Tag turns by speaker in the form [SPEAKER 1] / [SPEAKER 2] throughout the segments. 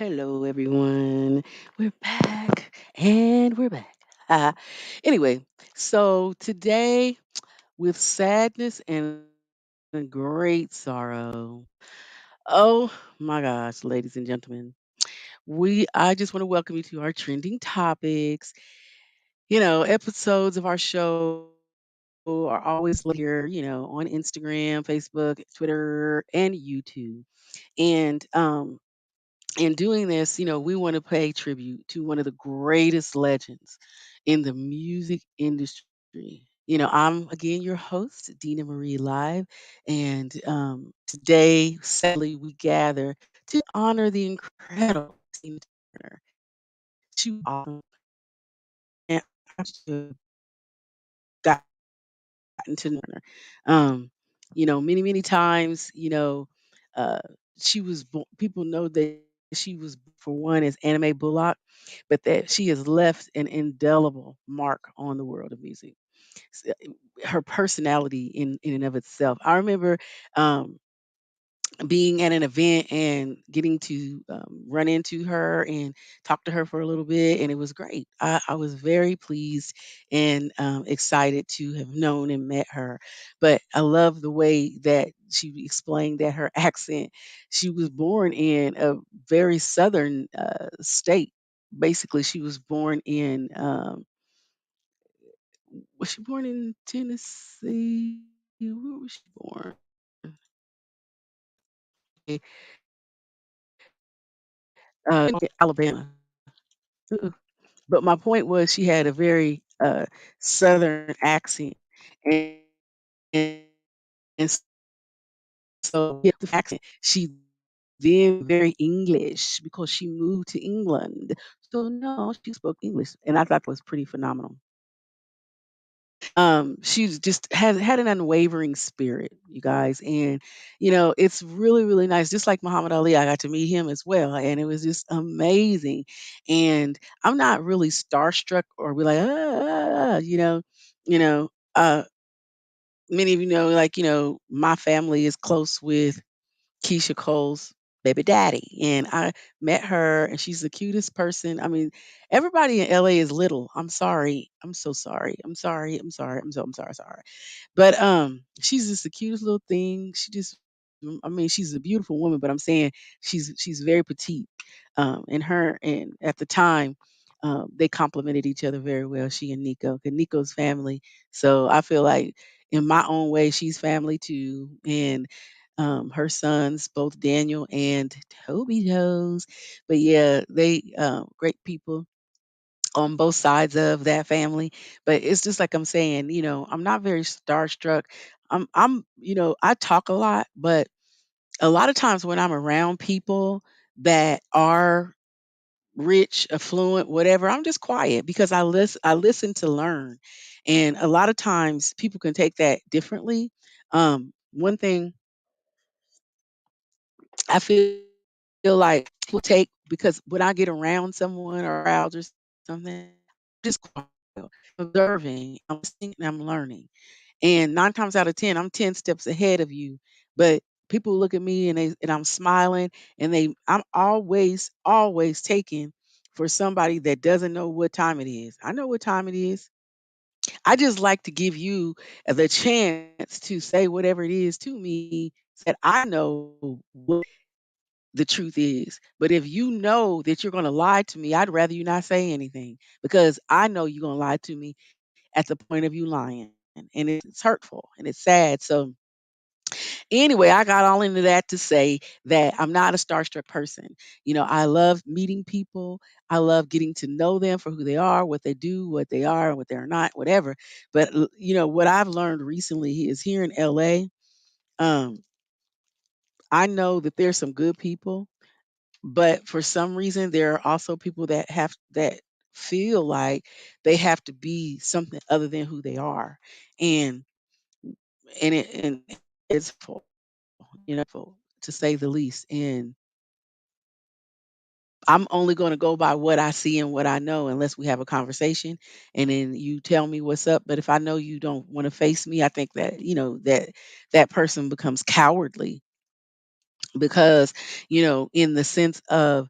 [SPEAKER 1] Hello, everyone. We're back and we're back. Anyway, so today, with sadness and great sorrow, oh my gosh, ladies and gentlemen, I just want to welcome you to our trending topics. Episodes of our show are always here, on Instagram, Facebook, Twitter, and YouTube. And in doing this, we want to pay tribute to one of the greatest legends in the music industry. I'm again your host, Dina Marie Live, and today, sadly, we gather to honor the incredible Tina Turner. She was awesome, and I should have gotten to know her. Many times, uh, people know that she was for one as Anime Bullock, but that she has left an indelible mark on the world of music. Her personality in and of itself. I remember um, being at an event and getting to run into her and talk to her for a little bit, and it was great. I was very pleased and excited to have known and met her. But I love the way that she explained that her accent. She was born in a very southern state. Basically, she was born in was she born in Tennessee? Where was she born? Alabama. But my point was she had a very southern accent, and, and so with the accent, she then very English because she moved to England. So no, she spoke English, and I thought that was pretty phenomenal. She's just had an unwavering spirit, you guys, and it's really nice. Just like Muhammad Ali, I got to meet him as well, and it was just amazing. And I'm not really starstruck or be like, you know. Many of you know, like my family is close with Keisha Cole's baby daddy. And I met her, and she's the cutest person. I mean, everybody in LA is little. I'm sorry. I'm so sorry. I'm sorry. I'm sorry. I'm sorry. But she's just the cutest little thing. I mean, she's a beautiful woman, but I'm saying she's very petite. And her and at the time, they complemented each other very well. She and Nico, and Nico's family. So I feel like in my own way, she's family too. And her sons, both Daniel and Toby Toes. But yeah, they great people on both sides of that family. But it's just like I'm saying, I'm not very starstruck. I talk a lot, but a lot of times when I'm around people that are rich, affluent, whatever, I'm just quiet because I listen to learn. And a lot of times people can take that differently. One thing I feel like people take because when I get around someone or crowds or something, just quiet, observing, I'm listening and I'm learning. And 9 times out of 10, I'm 10 steps ahead of you. But people look at me and I'm smiling and I'm always taken for somebody that doesn't know what time it is. I know what time it is. I just like to give you the chance to say whatever it is to me so that I know what the truth is. But if you know that you're going to lie to me, I'd rather you not say anything because I know you're going to lie to me at the point of you lying. And it's hurtful and it's sad. So, anyway, I got all into that to say that I'm not a starstruck person. I love meeting people. I love getting to know them for who they are, what they do, what they are, and what they're not, whatever. But, what I've learned recently is here in LA, um, I know that there's some good people. But for some reason, there are also people that feel like they have to be something other than who they are, and and it's full, full, to say the least. And I'm only going to go by what I see and what I know, unless we have a conversation, and then you tell me what's up. But if I know you don't want to face me, I think that that person becomes cowardly because in the sense of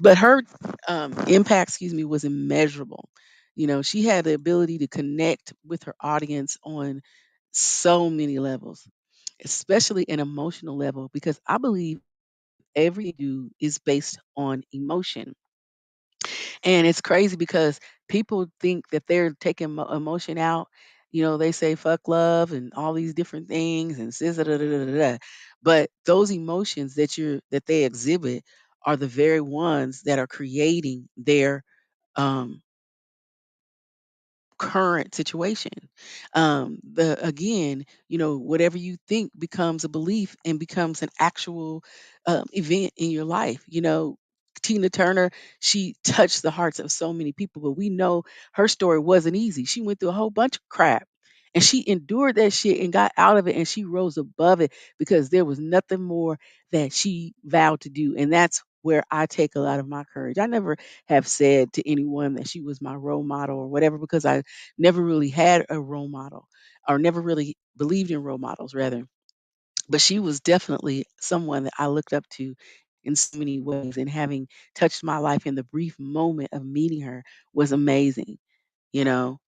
[SPEAKER 1] But her impact, excuse me, was immeasurable. She had the ability to connect with her audience on so many levels, especially an emotional level, because I believe everything we do is based on emotion. And it's crazy because people think that they're taking emotion out. They say fuck love and all these different things and says da, da, da, da, da, da. But those emotions that they exhibit are the very ones that are creating their um current situation. The again, whatever you think becomes a belief and becomes an actual event in your life. Tina Turner, she touched the hearts of so many people, but we know her story wasn't easy. She went through a whole bunch of crap. And she endured that shit and got out of it and she rose above it because there was nothing more that she vowed to do. And that's where I take a lot of my courage. I never have said to anyone that she was my role model or whatever because I never really had a role model or never really believed in role models rather, but she was definitely someone that I looked up to in so many ways, and having touched my life in the brief moment of meeting her was amazing, you know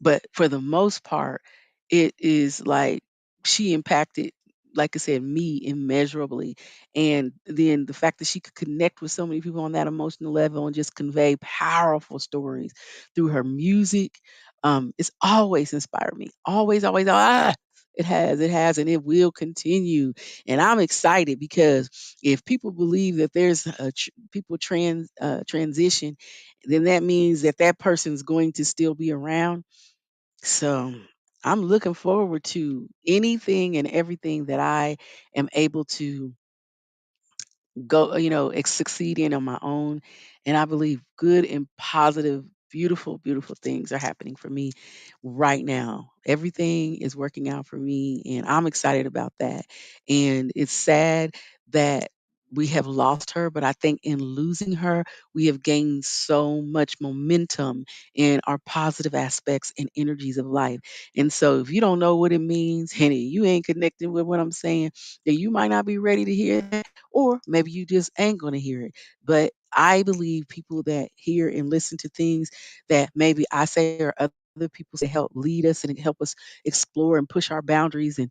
[SPEAKER 1] but for the most part, it is like she impacted, like I said, me immeasurably. And then the fact that she could connect with so many people on that emotional level and just convey powerful stories through her music, it's always inspired me. Always, always, it has, and it will continue. And I'm excited because if people believe that there's people transition, then that means that that person's going to still be around. So I'm looking forward to anything and everything that I am able to go, succeed in on my own. And I believe good and positive, beautiful, beautiful things are happening for me right now. Everything is working out for me, and I'm excited about that. And it's sad that we have lost her, but I think in losing her, we have gained so much momentum in our positive aspects and energies of life. And so, if you don't know what it means, and you ain't connecting with what I'm saying, then you might not be ready to hear that, or maybe you just ain't going to hear it. But I believe people that hear and listen to things that maybe I say or other people say help lead us and help us explore and push our boundaries and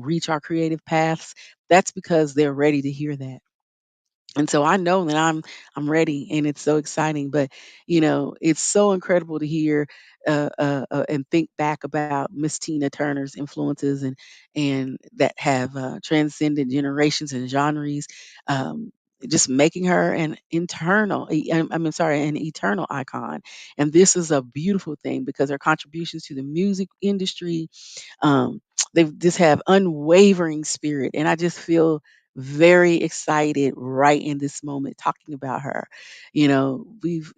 [SPEAKER 1] reach our creative paths. That's because they're ready to hear that. And so I know that I'm ready, and it's so exciting. But it's so incredible to hear and think back about Miss Tina Turner's influences and that have transcended generations and genres. Um, just making her an sorry, an eternal icon. And this is a beautiful thing because her contributions to the music industry, um, they just have unwavering spirit, and I just feel very excited right in this moment talking about her. We've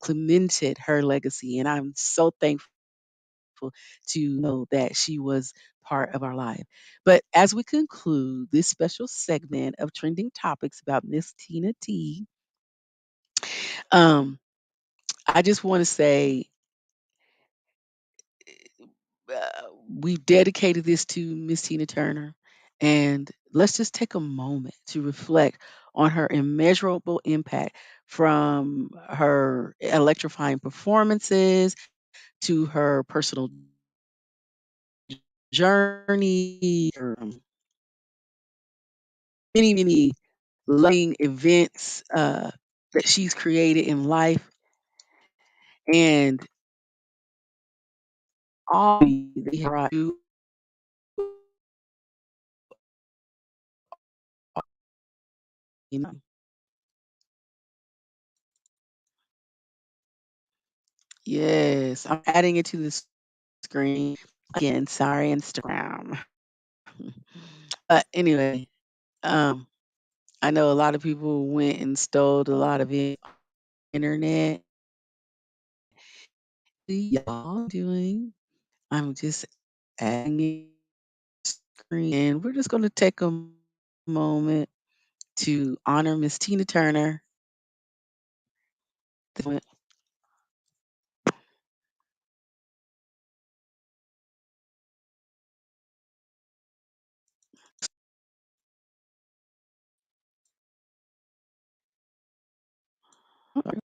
[SPEAKER 1] cemented her legacy, and I'm so thankful to know that she was part of our life. But as we conclude this special segment of trending topics about Miss Tina T, um, I just want to say we've dedicated this to Miss Tina Turner, and let's just take a moment to reflect on her immeasurable impact from her electrifying performances to her personal journey, her many, many loving events that she's created in life, and all they have brought to, you know. Yes, I'm adding it to the screen again. Sorry, Instagram. But anyway, um, I know a lot of people went and stole a lot of it on the internet. Y'all doing? I'm just adding it to the screen, and we're just going to take a moment to honor Miss Tina Turner.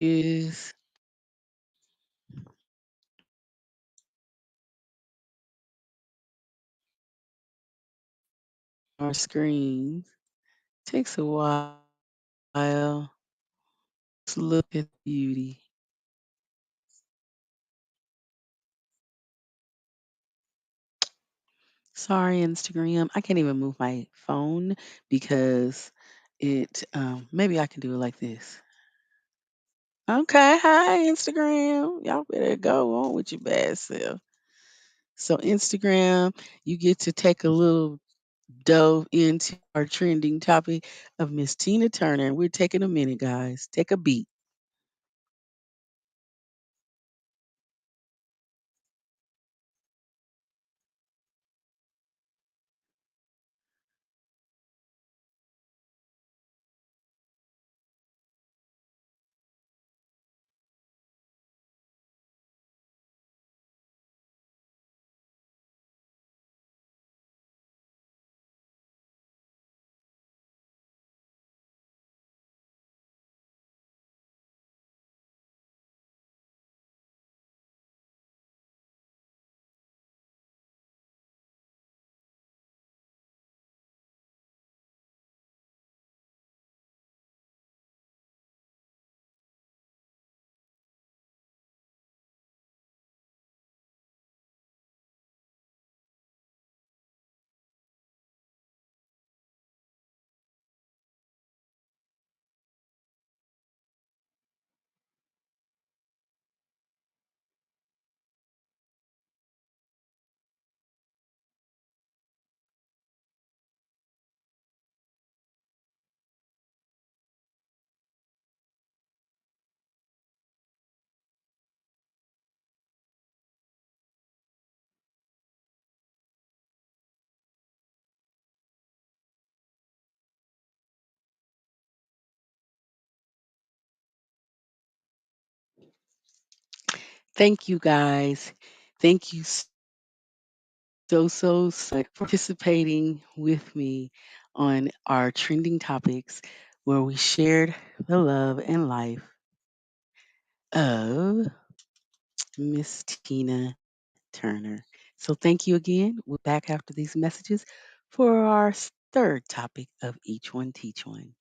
[SPEAKER 1] is our screens. Takes a while. Let's look at beauty. Sorry, Instagram. I can't even move my phone because maybe I can do it like this. Okay, hi Instagram. Y'all better go on with your bad self. So Instagram, you get to take a little dove into our trending topic of Miss Tina Turner. And we're taking a minute, guys. Take a beat. Thank you guys. Thank you so much for participating with me on our trending topics where we shared the love and life of Miss Tina Turner. So thank you again. We're back after these messages for our third topic of Each One Teach One.